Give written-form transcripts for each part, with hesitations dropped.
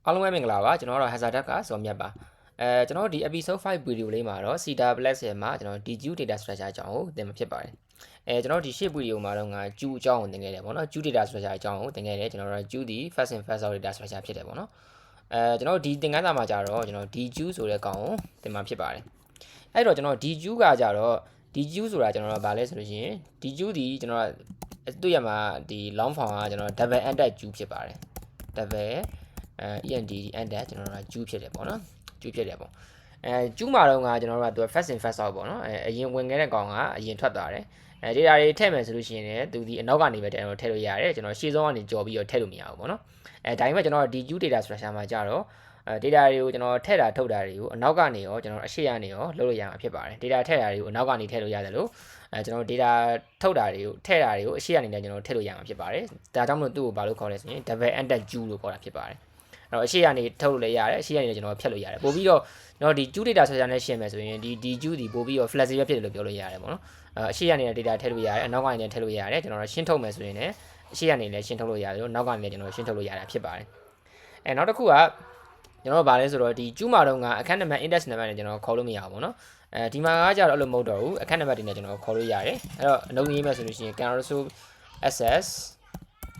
အားလုံးပဲမင်္ဂလာပါကျွန်တော်တို့ Hazard ကစောမြတ်ပါကျွန်တော်တို့ဒီ episode 5 video လေးမှာတော့ Cedar Plus ရဲ့မှာကျွန်တော် DQ data structure အကြောင်းကိုသင်မှာဖြစ်ပါတယ်ကျွန်တော်တို့ဒီရှေ့ video မှာတော့ငါ Q အကြောင်းကိုသင်ခဲ့တယ်ပေါ့နော် Q data structure အကြောင်းကိုသင်ခဲ့တယ်ကျွန်တော်တို့ Q ဒီ first in first out data structure ဖြစ်တယ်ပေါ့နော်ကျွန်တော်တို့ဒီသင်ခန်းစာမှာကြတော့ကျွန်တော် DQ ဆိုတဲ့ကောင်ကိုသင်မှာဖြစ်ပါတယ်အဲ့တော့ကျွန်တော် DQ ကကြတော့ DQ ဆိုတာကျွန်တော်တို့ဗာလဲဆိုလို့ရှိရင် DQ ဒီကျွန်တော်တွေ့ရမှာဒီ long form ကကျွန်တော် double ended Q ဖြစ်ပါတယ် double END ended ကျွန်တော်တို့က Q ဖြစ်တယ်ပေါ့နော် Q ဖြစ်တယ်ပေါ့Q မှာတော့ကကျွန်တော်တို့ကသူ first in first out ပေါ့နော်အရင်ဝင်ခဲ့တဲ့ကောင်ကအရင်ထွက်သွားတယ်data တွေထည့်မယ်ဆိုလို့ရှိရင်လည်းသူဒီအနောက်ကနေပဲကျွန်တော်ထည့်လို့ရတယ်ကျွန်တော်ရှေ့ဆုံးကနေကြော်ပြီးတော့ထည့်လို့မရဘူးပေါ့နော်ဒါပေမဲ့ကျွန်တော် DQ data structure မှာကြတော့ data တွေကိုကျွန်တော်ထည့်တာထုတ်တာတွေကိုအနောက်ကနေရောကျွန်တော်အရှေ့ကနေရောလုပ်လို့ရမှာဖြစ်ပါတယ် data ထည့်တာတွေကိုအနောက်ကနေထည့်လို့ရတယ်လို့ကျွန်တော် data ထုတ်တာတွေကိုထည့်တာတွေကိုအရှေ့ကနေလည်းကျွန်တော်ထည့်လို့ရမှာဖြစ်ပါတယ်ဒါကြောင့်မလို့သူ့ကိုဘာလို့ခေါ်လဲဆိုရင် double ended Q လို့ခေါ်တာဖြစ်ပါတယ်အဲ့တော့အရှေ့ကနေထုတ်လို့လည်းရတယ်အရှေ့ကနေလည်းကျွန်တော်ဖြတ်လို့ရတယ်ပို့ပြီးတော့ကျွန်တော်ဒီ Q data structure နဲ့ရှင်းမယ်ဆိုရင်ဒီ Q ဒီပို့ပြီးတော့ flexible ဖြစ်တယ်လို့ပြောလို့ရတယ်ပေါ့နော်အရှေ့ကနေလည်း data ထည့်လို့ရတယ်အနောက်ကနေလည်းထည့်လို့ရတယ်ကျွန်တော်ရှင်းထုတ်မယ်ဆိုရင်လည်းအရှေ့ကနေလည်းရှင်းထုတ်လို့ရတယ်လို့နောက်ကနေလည်းကျွန်တော်ရှင်းထုတ်လို့ရတာဖြစ်ပါတယ်နောက်တစ်ခုကကျွန်တော်ဗာလဲဆိုတော့ဒီ Q မှာတော့ငါအခန်းနံပါတ် index နံပါတ်နဲ့ကျွန်တော်ခေါ်လို့မရဘူးပေါ့နော်ဒီမှာကကြတော့အဲ့လိုမဟုတ်တော့ဘူးအခန်းနံပါတ်တွေနဲ့ကျွန်တော်ခေါ်လို့ရတယ်အဲ့တော့အလုံးကြီးမဲ့ဆိုလို့ရှိရင် cancel access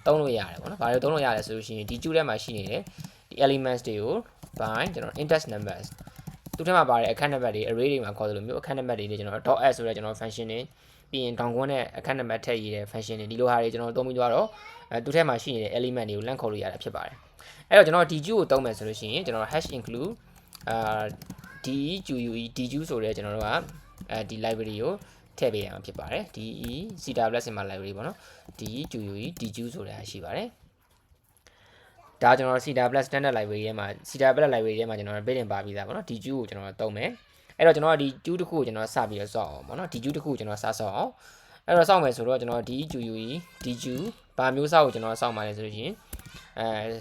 သုံးလို့ရတယ်ပေါ့နော်ဘာလို့သုံးလို့ရလဲဆိုလို့ရှိရင်ဒီ Q ထဲမှာရှိနေတဲ့ဒီ elements တွေကို by ကျွန်တော် index numbers သူထဲမှာပါတဲ့အခန်းနံပါတ်တွေ array တွေမှာခေါ်တယ်လို့မျိုးအခန်းနံပါတ်တွေနဲ့ကျွန်တော် .s ဆိုတဲ့ကျွန်တော် function တွေပြီးရင် down ခွန်းနဲ့အခန်းနံပါတ်ထည့်ရတဲ့ function တွေဒီလိုဟာတွေကျွန်တော်သုံးပြီးတော့သူထဲမှာရှိနေတဲ့ element တွေကိုလန့်ခေါ်လို့ရတာဖြစ်ပါတယ်အဲ့တော့ကျွန်တော် DQ ကိုသုံးမယ်ဆိုလို့ရှိရင်ကျွန်တော် #include DQ ဆိုတဲ့ကျွန်တော်တို့ကဒီ library ကိုထည့်ပေးရမှာဖြစ်ပါတယ် Cedar Plus မှာ library ပေါ့နော် DQ ဆိုတဲ့ဟာရှိပါတယ်ဒါကျွန်တော် Cedar Plus standard library ထဲမှာ Cedar Plus library ထဲမှာကျွန်တော် built-in ပါပြီးသားပေါ့နော် DQ ကိုကျွန်တော်သုံးမယ်အဲ့တော့ကျွန်တော်ဒီ Q တစ်ခုကိုကျွန်တော်စပြီးတော့စောက်အောင်ပေါ့နော် DQ တစ်ခုကိုကျွန်တော်စစောက်အောင်အဲ့တော့စောက်မယ်ဆိုတော့ကျွန်တော် DQ ဘာမျိုးစောက်ကိုကျွန်တော်စောက်မှာလဲဆိုလို့ရှိရင်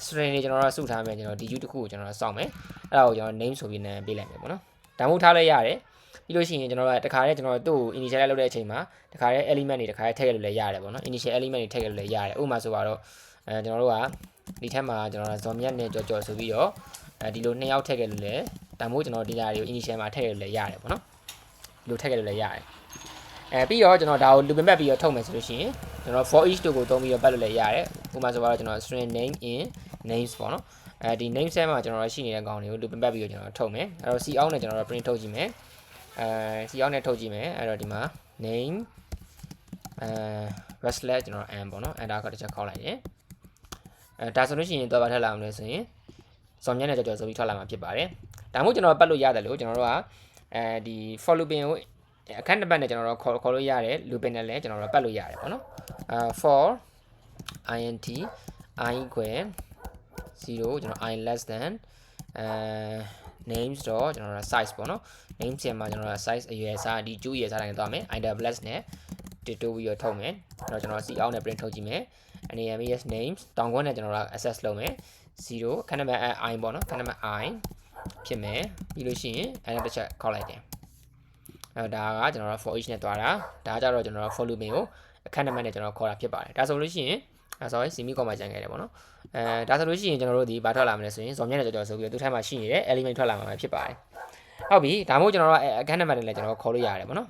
string တွေကျွန်တော်စုထားမယ်ကျွန်တော် DQ တစ်ခုကိုကျွန်တော်စောက်မယ်အဲ့ဒါကိုကျွန်တော် name ဆိုပြီးနာမည်ပေးလိုက်မယ်ပေါ့နော်ဒါမှမဟုတ်ထားလဲရတယ်ပြီးလို့ရှိရင်ကျွန်တော်တို့တခါတည်းကျွန်တော်တို့ initial လုပ်တဲ့အချိန်မှာတခါတည်း element တွေတခါတည်းထည့်ရလို့လည်းရတယ်ပေါ့နော် initial element တွေထည့်ရလို့လည်းရတယ်ဥပမာဆိုတော့ကျွန်တော်တို့ကဒီထက်မှာကျွန်တော်ဇော်မြတ်နဲ့ကြော်ဆိုပြီးတော့ဒီလို2ယောက်ထည့်ခဲ့လို့လည်းဒါမှမဟုတ်ကျွန်တော်ဒီ data တွေကို initial မှာထည့်ရလို့လည်းရတယ်ပေါ့နော်ဒီလိုထည့်ခဲ့လို့လည်းရတယ်ပြီးတော့ကျွန်တော်ဒါကို looping back ပြီးတော့ထုတ်မယ်ဆိုလို့ရှိရင်ကျွန်တော် for each တို့ကိုသုံးပြီးတော့ပတ်လို့လည်းရတယ်ဥပမာဆိုတော့ကျွန်တော် string name in names ပေါ့နော်ဒီ name set မှာကျွန်တော်ရှိနေတဲ့ကောင်တွေကို looping back ပြီးတော့ကျွန်တော်ထုတ်မယ်အဲ့တော့ cout နဲ့ကျွန်တော် print ထုတ်ကြည့်မယ်cout နဲ့ထုတ်ကြည့်မယ်အဲ့တော့ဒီမှာ name // ကျွန်တော် n ပေါ့နော် enter ကတစ်ချက်ခေါက်လိုက်တယ်ဒါဆိုလို့ရှိရင်တော့ဘာထက်လာမလဲဆိုရင်စော်မြတ်နဲ့ကြော်ဆိုပြီးထွက်လာမှာဖြစ်ပါတယ်ဒါမှမဟုတ်ကျွန်တော်ပတ်လို့ရတယ်လို့ကျွန်တော်တို့ကဒီ for looping ကိုအခန်းတစ်ပတ်နဲ့ကျွန်တော်တို့ခေါ်လို့ရတယ် looping နဲ့လည်းကျွန်တော်တို့ပတ်လို့ရတယ်ပေါ့နော်for int I equal 0ကျွန်တော် I less than names တော့ကျွန်တော်တို့ size ပေါ့နော် names ထဲမှာကျွန်တော်တို့ size အရွယ်အစားဒီကျူးအရွယ်အစားတိုင်းသွားမယ် int plus နဲ့တိုးပြီးတော့ထုတ်မယ်အဲ့တော့ကျွန်တော် cout နဲ့ print ထုတ်ကြည့်မယ် names names တောင်ခွန်းနဲ့ကျွန်တော်တို့ access လုပ်မယ်0ခဏနံပါတ် I ပေါ့နော်ခဏနံပါတ် I ဖြစ်မယ်ပြီးလို့ရှိရင်အဲ့ဒါတစ်ချက်ခေါက်လိုက်တယ်ဒါကကျွန်တော်တို့ for each နဲ့တွားတာဒါကြတော့ကျွန်တော်တို့ for looping ကိုအခန်းနံပါတ်နဲ့ကျွန်တော်ခေါ်တာဖြစ်ပါတယ်ဒါဆိုလို့ရှိရင်sorry semi comma ကျန်ခဲ့တယ်ပေါ့နော်ဒါဆိုလို့ရှိရင်ကျွန်တော်တို့ဒီဘာထွက်လာမလဲဆိုရင်ဇော်မြတ်နဲ့ကြော်ဆိုပြီးတော့သူ့ထဲမှာရှိနေတဲ့ element ထွက်လာမှာဖြစ်ပါတယ်ဟုတ်ပြီဒါမှမဟုတ်ကျွန်တော်တို့အခန်းနံပါတ်နဲ့လည်းကျွန်တော်ခေါ်လို့ရတယ်ပေါ့နော်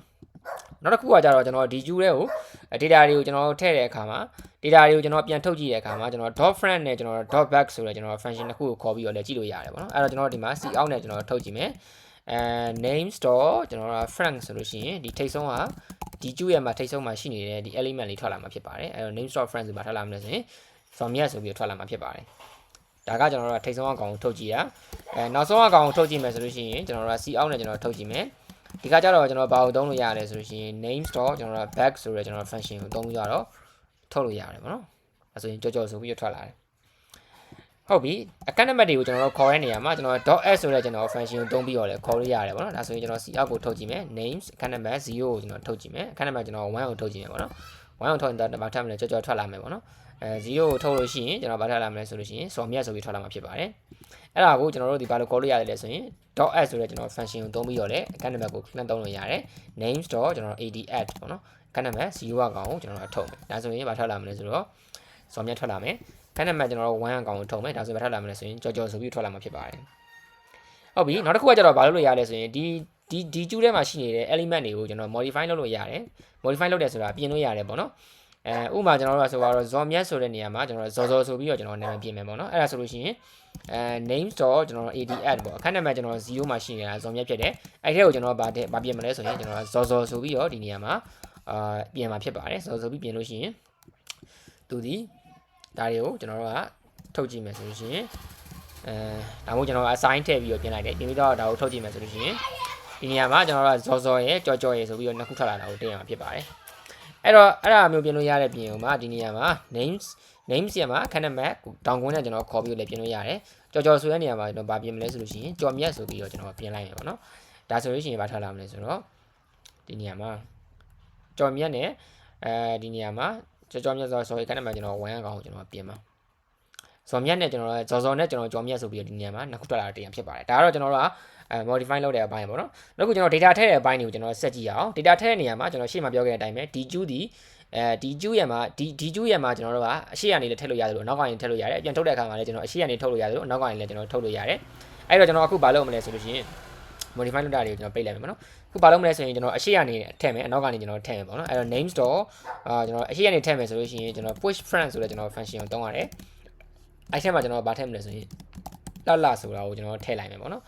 နောက်တစ်ခုကကြတော့ကျွန်တော် DQ ထဲကို data တွေကိုကျွန်တော်ထည့်တဲ့အခါမှာ data တွေကိုကျွန်တော်ပြန်ထုတ်ကြည့်တဲ့အခါမှာကျွန်တော် dot front နဲ့ကျွန်တော် dot back ဆိုတဲ့ကျွန်တော် function တစ်ခုကိုခေါ်ပြီးတော့လည်းကြည့်လို့ရတယ်ပေါ့နော်အဲ့တော့ကျွန်တော်ဒီမှာ cout နဲ့ကျွန်တော်ထုတ်ကြည့်မယ်name store ကျွန်တော်က frank ဆိုလို့ရှိရင်ဒီထိတ်ဆုံးကဒီကျူရဲ့မှာထိတ်ဆုံးမှာရှိနေတဲ့ဒီ element လေးထွက်လာမှာဖြစ်ပါတယ်အဲ့တော့ name store frank ဆိုပါထွက်လာမှာလဲဆိုရင် from ရဆိုပြီးထွက်လာမှာဖြစ်ပါတယ်ဒါကကျွန်တော်တို့ထိတ်ဆုံးအကောင်ကိုထုတ်ကြည့်ရနောက်ဆုံးအကောင်ကိုထုတ်ကြည့်မယ်ဆိုလို့ရှိရင်ကျွန်တော်တို့ cout နဲ့ကျွန်တော်ထုတ်ကြည့်မယ်ဒီကကြတော့ကျွန်တော်ဘာကိုသုံးလို့ရလဲဆိုလို့ရှိရင် name store ကျွန်တော်တို့ back ဆိုရဲကျွန်တော် function ကိုသုံးပြီးတော့ထုတ်လို့ရတယ်ပေါ့နော်အဲဆိုရင်ကြော်ဆိုပြီးထွက်လာတယ်ဟုတ်ပြီအခန်းနံပါတ်တွေကိုကျွန်တော်တို့ခေါ်တဲ့နေရာမှာကျွန်တော် .s ဆိုတဲ့ကျွန်တော် function ကိုသုံးပြီးတော့လည်းခေါ်လို့ရတယ်ပေါ့နော်ဒါဆိုရင်ကျွန်တော် cout ကိုထုတ်ကြည့်မယ် names အခန်းနံပါတ်0ကိုကျွန်တော်ထုတ်ကြည့်မယ်အခန်းနံပါတ်ကျွန်တော်1ကိုထုတ်ကြည့်မယ်ပေါ့နော်1ကိုထုတ်ရင်တော့ဘာထပ်မလဲကြော်ထွက်လာမယ်ပေါ့နော်0ကိုထုတ်လို့ရှိရင်ကျွန်တော်ဘာထွက်လာမလဲဆိုလို့ရှိရင်စော်မြတ်ဆိုပြီးထွက်လာမှာဖြစ်ပါတယ်အဲ့ဒါကိုကျွန်တော်တို့ဒီဘာလို့ခေါ်လို့ရတယ်လဲဆိုရင် .s ဆိုတဲ့ကျွန်တော် function ကိုသုံးပြီးတော့လည်းအခန်းနံပါတ်ကိုနှံ့သုံးလို့ရတယ် names တော့ကျွန်တော် add ပေါ့နော်အခန်းနံပါတ်0ကောင်ကိုကျွန်တော်ထုတ်မယ်ဒါဆိုရင်ဘာထွက်လာမလဲဆိုတော့စော်မြတ်ထွက်လာမယ် ခန်းနံပါတ်ကျွန်တော်တို့1အကောင်ကိုထုံမယ်ဒါဆိုပဲထပ်လာမယ်ဆိုရင်ကြော်ကြော်ဆိုပြီးထွက်လာမှာဖြစ်ပါတယ်ဟုတ်ပြီနောက်တစ်ခုကကျတော့ဘာလုပ်လို့ရလဲဆိုရင်ဒီကျူးထဲမှာရှိနေတဲ့ element တွေကိုကျွန်တော် modify လုပ်လို့ရတယ် modify လုပ်တယ်ဆိုတာပြင်လို့ရတယ်ပေါ့နော်ဥပမာကျွန်တော်တို့ကဆိုတော့ zombies ဆိုတဲ့နေရာမှာကျွန်တော်ဇော်ဇော်ဆိုပြီးတော့ကျွန်တော်နာမည်ပြင်မယ်ပေါ့နော်အဲ့ဒါဆိုလို့ရှိရင်name store ကျွန်တော် add ပေါ့အခန်းနံပါတ်ကျွန်တော်0မှာရှိနေတာ zombies ဖြစ်တယ်အဲ့ထဲကိုကျွန်တော်ဗာပြင်မလဲဆိုရင်ကျွန်တော်ဇော်ဇော်ဆိုပြီးတော့ဒီနေရာမှာပြင်မှာဖြစ်ပါတယ်ဇော်ဇော်ပြီးပြင်လို့ရှိရင်သူဒီဒါတွေကိုကျွန်တော်တို့ကထုတ်ကြည့်မယ်ဆိုလို့ရှိရင်ဒါမှမဟုတ်ကျွန်တော် assign ထည့်ပြီးတော့ပြင်လိုက်တယ်ပြင်ပြီးတော့ဒါကိုထုတ်ကြည့်မယ်ဆိုလို့ရှိရင်ဒီနေရာမှာကျွန်တော်တို့ကဇော်ဇော်ရဲ့ကြော်ကြော်ရဲ့ဆိုပြီးတော့နှစ်ခုထွက်လာတာကိုတင်ရမှာဖြစ်ပါတယ်အဲ့တော့အဲ့ဒါမျိုးပြင်လို့ရတဲ့ပြင်မှာဒီနေရာမှာ names ရမှာခဏမဲ့တောင်ကွန်းနဲ့ကျွန်တော်ခေါ်ပြီးလည်းပြင်လို့ရတယ်ကြော်ကြော်ဆိုတဲ့နေရာမှာကျွန်တော်ဗာပြင်မလဲဆိုလို့ရှိရင်ကြော်မြတ်ဆိုပြီးတော့ကျွန်တော်ပြင်လိုက်ရပါတော့ဒါဆိုလို့ရှိရင်ဗာထွက်လာမလဲဆိုတော့ဒီနေရာမှာကြော်မြတ်နဲ့ဒီနေရာမှာကြော်မြတ်ဆိုခဏမဲ့ကျွန်တော်1အကောင်ကိုကျွန်တော်ပြင်ပါဇော်မြတ်နဲ့ကျွန်တော်ဇော်ဇော်နဲ့ကျွန်တော်ကြော်မြတ်ဆိုပြီးတော့ဒီနေရာမှာနှစ်ခုထွက်လာတဲ့တင်ဖြစ်ပါတယ်ဒါကတော့ကျွန်တော်တို့ကmodify လုပ်တဲ့အပိုင်းပေါ့နော်နောက်ခုကျွန်တော် data ထည့်တဲ့အပိုင်းတွေကိုကျွန်တော်ဆက်ကြည့်အောင် data ထည့်တဲ့နေရာမှာကျွန်တော်ရှေ့မှာပြောခဲ့တဲ့အတိုင်းပဲဒီကျူးဒီဒီကျူးရမှာဒီကျူးရမှာကျွန်တော်တို့ကအရှေ့ကနေလည်းထည့်လို့ရတယ်လို့နောက်ကနေထည့်လို့ရတယ်အပြန်ထုတ်တဲ့အခါမှာလည်းကျွန်တော်အရှေ့ကနေထုတ်လို့ရတယ်လို့နောက်ကနေလည်းကျွန်တော်ထုတ်လို့ရတယ်အဲ့တော့ကျွန်တော်အခုဘာလုပ်မလဲဆိုလို့ရှိရင် modify လုပ်တာတွေကိုကျွန်တော်ပိတ်လိုက်မယ်ပေါ့နော်အခုဘာလုပ်မလဲဆိုရင်ကျွန်တော်အရှေ့ကနေထည့်မယ်အနောက်ကနေကျွန်တော်ထည့်မယ်ပေါ့နော်အဲ့တော့ name store ကျွန်တော်အရှေ့ကနေထည့်မယ်ဆိုလို့ရှိရင်ကျွန်တော် push friend ဆိုတဲ့ကျွန်တော် function ကိုသုံးရတယ်အဲ့ထဲမှာကျွန်တော်ဗာထည့်မလဲဆိုရင်လှဆိုတာကိုကျွန်တော်ထည့်လိုက်မယ်ပေါ့နော်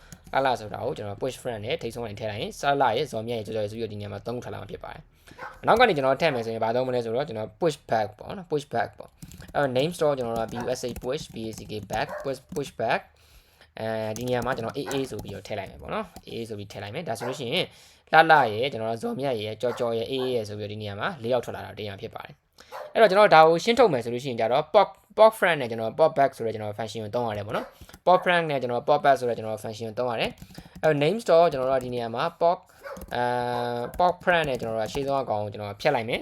လှဆိုတာကိုကျွန်တော် push friend နဲ့ထိတ်ဆုံးကနေထည့်လိုက်ရင်လှရဲ့ဇော်မြတ်ရဲ့ကြော်ကြော်ဆိုပြီးတော့ဒီနေရာမှာသုံးခုထားလာမှာဖြစ်ပါတယ်အနောက်ကနေကျွန်တော်ထည့်မယ်ဆိုရင်ဗာသုံးမလဲဆိုတော့ကျွန်တော် push back ပေါ့နော် push back ပေါ့အဲ့ name store ကျွန်တော်က busa push back push back ဒီနေရာမှာကျွန်တော် AA ဆိုပြီးတော့ထည့်လိုက်မယ်ပေါ့နော် AA ဆိုပြီးထည့်လိုက်မယ်ဒါဆိုလို့ရှိရင်လှရဲ့ကျွန်တော်ဇော်မြတ်ရဲ့ကြော်ကြော်ရဲ့ AA ရဲ့ဆိုပြီးတော့ဒီနေရာမှာ၄ယောက်ထွက်လာတာတရားဖြစ်ပါတယ်အဲ့တော့ကျွန်တော်ဒါကိုရှင်းထုတ်မယ်ဆိုလို့ရှိရင်ကြတော့ pop friend နဲ့ကျွန်တော် pop back ဆိုတဲ့ကျွန်တော် function ကိုသုံးရတယ်ပေါ့နော် pop friend နဲ့ကျွန်တော် pop back ဆိုတဲ့ကျွန်တော် function ကိုသုံးရတယ်အဲ့ name store ကျွန်တော်တို့ဒီနေရာမှာ pop friend နဲ့ကျွန်တော်တို့ရှေ့ဆုံးအကောင်ကိုကျွန်တော်ဖြတ်လိုက်မယ်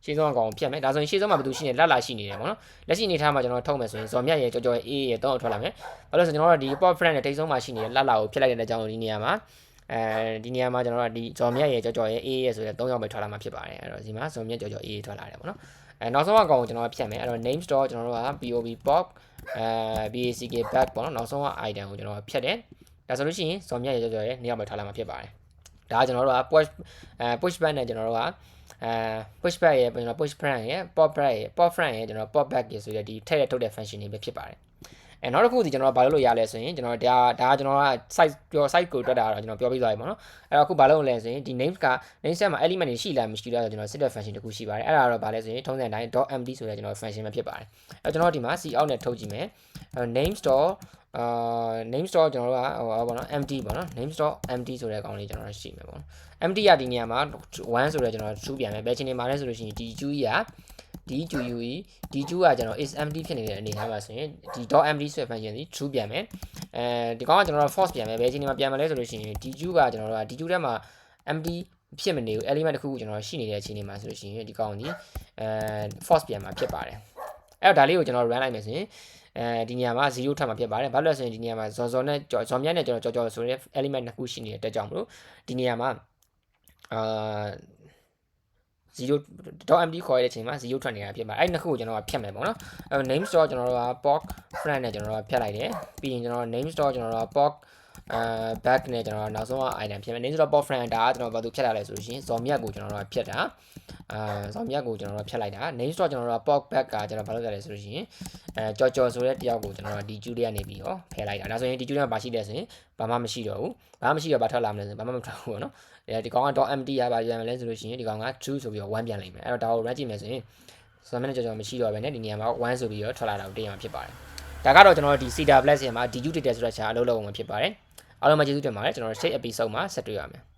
ရှေ့ဆုံးအကောင်ကိုဖြတ်မယ်ဒါဆိုရင်ရှေ့ဆုံးမှာဘယ်သူရှိနေလှရှိနေတယ်ပေါ့နော်လက်ရှိအနေထားမှာကျွန်တော်ထုတ်မယ်ဆိုရင်ဇော်မြတ်ရဲ့ကြော်ကြော်ရဲ့ A ရဲ့3အောင်ထွက်လာမယ်ဘာလို့လဲဆိုကျွန်တော်တို့ဒီ pop friend နဲ့ထိတ်ဆုံးမှာရှိနေတဲ့လှကိုဖြတ်လိုက်တဲ့အကြောင်းကိုဒီနေရာမှာဒီနေရာမှာကျွန်တော်တို့ဒီဇော်မြတ်ရဲ့ကြော်ကြော်ရဲ့ A ရဲ့ဆိုတဲ့3ယောက်ပဲထွက်လာမှာဖြစ်ပါတယ်အဲ့တော့ဒီမှာဇော်မြတ်ကြော်ကြော် A ထွက်လာတယ်ပေါ့နော်နောက်ဆုံးအကောင်ကိုကျွန်တော်ဖြတ်မယ်အဲ့တော့ name store ကျွန်တော်တို့က pop pop back back ပေါ့နော်နောက်ဆုံးက item ကိုကျွန်တော်ဖြတ်တယ်ဒါဆိုလို့ရှိရင်ဇော်မြတ်ရဲ့ကြော်ကြော်ရဲ့နေရာမှာထားလာမှာဖြစ်ပါတယ်ဒါကကျွန်တော်တို့က push back နဲ့ကျွန်တော်တို့ကpush back ရဲ့ကျွန်တော် push friend ရဲ့ pop back ရဲ့ pop friend ရဲ့ကျွန်တော် pop back ရဲ့ဆိုတဲ့ဒီထည့်ရထုတ်တဲ့ function တွေပဲဖြစ်ပါတယ်နောက်တစ်ခုဒီကျွန်တော်ဘာလုပ်လို့ရလဲဆိုရင်ကျွန်တော်ဒါကျွန်တော်က site ကိုတွက်တာတော့ကျွန်တော်ပြောပြသွားပြီပေါ့နော်အဲ့တော့အခုဘာလုပ်လဲဆိုရင်ဒီ name က name set မှာ element တွေရှိလားမရှိလားဆိုကျွန်တော် set တဲ့ function တစ်ခုရှိပါတယ်အဲ့ဒါတော့ဘာလဲဆိုရင်ထုံးစံတိုင်း .md ဆိုတဲ့ကျွန်တော် function ပဲဖြစ်ပါတယ်အဲ့ကျွန်တော်ဒီမှာ c out နဲ့ထုတ်ကြည့်မယ် name store name store ကျွန်တော်တို့ကပေါ့နော် empty ပေါ့နော် name store empty ဆိုတဲ့ကောင်လေးကျွန်တော်ရှိမယ်ပေါ့နော် empty ကဒီနေရာမှာ1ဆိုတဲ့ကျွန်တော်ထူးပြန်မယ်ဘယ်ချိန်နေမှာလဲဆိုလို့ရှိရင်ဒီ queue ကဒီqueue ဒီ queue ကကျွန်တော် is empty ဖြစ်နေတဲ့အနေထားမှာဆိုရင်ဒီ .md ဆိုတဲ့ function ကြီး true ပြန်မယ်ဒီကောင်ကကျွန်တော် false ပြန်မယ်ဘယ်ချိန်နေမှာပြန်မလဲဆိုလို့ရှိရင်ဒီ queue ကကျွန်တော်တို့ကဒီ queue ထဲမှာ empty ဖြစ်မနေဘူး element တစ်ခုကိုကျွန်တော်ရှိနေတဲ့အခြေအနေမှာဆိုလို့ရှိရင်ဒီကောင်ကြီးfalse ပြန်မှာဖြစ်ပါတယ်အဲ့တော့ဒါလေးကိုကျွန်တော် run လိုက်မယ်ဆိုရင်ဒီနေရာမှာ0ထပ်မှာဖြစ်ပါတယ်ဘာလို့လဲဆိုရင်ဒီနေရာမှာဇော်နဲ့ဇော်မြတ်နဲ့ကျွန်တော်ကြော်ဆိုတဲ့ element နှစ်ခုရှိနေတဲ့အတွက်ကြောင့်မလို့ဒီနေရာမှာ0.md ခေါ်ရတဲ့အချိန်မှာ0ထွက်နေတာဖြစ်ပါတယ်အဲ့နှစ်ခုကိုကျွန်တော်ကဖြတ်မယ်ပေါ့နော်အဲ့ name store ကျွန်တော်တို့က pop friend နဲ့ကျွန်တော်တို့ကဖြတ်လိုက်တယ်ပြီးရင်ကျွန်တော် name store ကျွန်တော်တို့က pop back နဲ့ကျွန်တော်နောက်ဆုံးက item ဖြတ်မယ် name store pop friend ဒါကကျွန်တော်ဘာလို့ဖြတ်လာလဲဆိုလို့ရှိရင်ဇော်မြတ်ကိုကျွန်တော်တို့ကဖြတ်တာဇော်မြတ်ကိုကျွန်တော်တို့ဖြတ်လိုက်တာ name store ကျွန်တော်တို့က pop back ကကျွန်တော်ဘာလို့လဲဆိုလို့ရှိရင်ကြော်ဆိုတဲ့တယောက်ကိုကျွန်တော်တို့ဒီ queue လေးကနေပြီးတော့ဖယ်လိုက်တာဒါဆိုရင်ဒီ queue ထဲမှာဘာရှိလဲဆိုရင်ဘာမှမရှိတော့ဘူးဘာမှမရှိတော့ဘာထွက်လာမလဲဆိုရင်ဘာမှမထွက်ဘူးပေါ့နော်ဒီကောင်က .md ရပါပြန်မလဲဆိုလို့ရှိရင်ဒီကောင်က true ဆိုပြီးတော့1ပြန်လိမ့်မယ်အဲ့တော့ဒါကို run ကြည့်မယ်ဆိုရင်ဇော်မြတ်နဲ့ကြော်မရှိတော့ဘဲနဲ့ဒီနေရာမှာ1ဆိုပြီးတော့ထွက်လာတာကိုတင်ရမှာဖြစ်ပါတယ်ဒါကတော့ကျွန်တော်တို့ဒီ Cedar Plus မှာ DU detail ဆိုတဲ့ခြားအလုပ်လုပ်ဝင်ဖြစ်ပါတယ်အားလုံးပဲကျေးဇူးတင်ပါတယ်ကျွန်တော်တို့ share episode မှာဆက်တွေ့ရမယ်